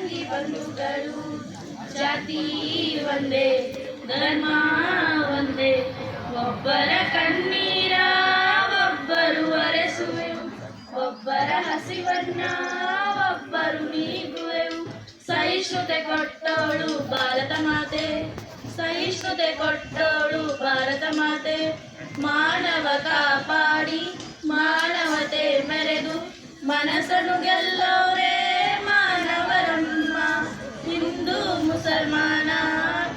ತಂಗಿ ಬಂಧುಗಳು ಜಾತಿ ಒಂದೇ ಧರ್ಮ ಒಂದೇ ಒಬ್ಬರ ಕಣ್ಣೀರ ಒಬ್ಬರು ಒರೆಸುವೆವು ಒಬ್ಬರ ಹಸಿವನ್ನ ಒಬ್ಬರು ನೀಗುವೆವು ಸಹಿಷ್ಣುತೆ ಕೊಟ್ಟೋಳು ಭಾರತ ಮಾತೆ ಸಹಿಷ್ಣುತೆ ಕೊಟ್ಟೋಳು ಭಾರತ ಮಾತೆ ಮಾನವ ಕಾಪಾಡಿ ಮಾನವತೆ ಮೆರೆದು ಮನಸ್ಸನ್ನು ಗೆಲ್ಲೋರೇ ಮಾನವರಮ್ಮ ಹಿಂದೂ ಮುಸಲ್ಮಾನ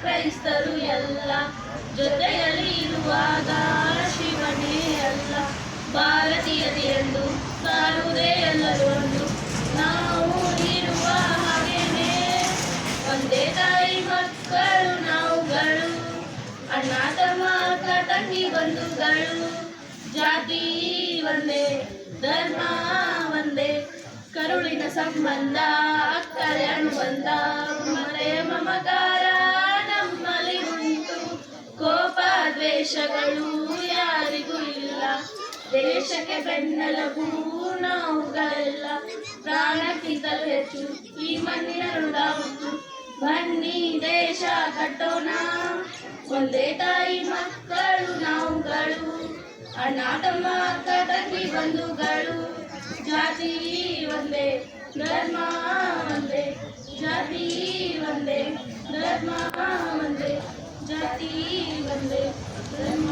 ಕ್ರೈಸ್ತರು ಎಲ್ಲ ಜೊತೆಯಲ್ಲಿ ಇರುವಾಗ ಶಿವನೇ ಅಲ್ಲ ಭಾರತೀಯತೆ ಎಂದು ಸಾರುವುದೇ ಎಲ್ಲರೂ ಒಂದು ನಾವು ಇರುವ ಹಾಗೇನೆ ಒಂದೇ ತಾಯಿ ಮಕ್ಕಳು ನಾವುಗಳು ಅಣ್ಣ ತಮ್ಮ ಅಕ್ಕ ತಂಗಿ ಬಂಧುಗಳು ಜಾತಿ ಒಂದೇ ಧರ್ಮ ಒಂದೇ ಕರುಳಿನ ಸಂಬಂಧ ಅಕ್ಕರೆ ಅನುಬಂಧ ಮರೆಯ ಮಮಕಾರ ನಮ್ಮಲ್ಲಿ ಉಂಟು ಕೋಪ ದ್ವೇಷಗಳು ಯಾರಿಗೂ ಇಲ್ಲ ದೇಶಕ್ಕೆ ಬೆನ್ನೆಲುಬು ನಾವುಗಳೆಲ್ಲ ಪ್ರಾಣಕ್ಕಿಂತಲೂ ಹೆಚ್ಚು ಈ ಮಣ್ಣಿನ ಋಣ ಉಂಟು ಬನ್ನಿ ದೇಶ ಕಟ್ಟೋಣ ಒಂದೇ ತಾಯಿ ಮಕ್ಕಳು ನಾವುಗಳು ಅಣ್ಣ ತಮ್ಮ ಅಕ್ಕ ತಂಗಿ ಬಂಧುಗಳು ಜಾತಿ ಒಂದೇ ಧರ್ಮ ಒಂದೇ ಜಾತಿ ಒಂದೇ ಧರ್ಮ ಒಂದೇ ಜಾತಿ ಒಂದೇ ಧರ್ಮ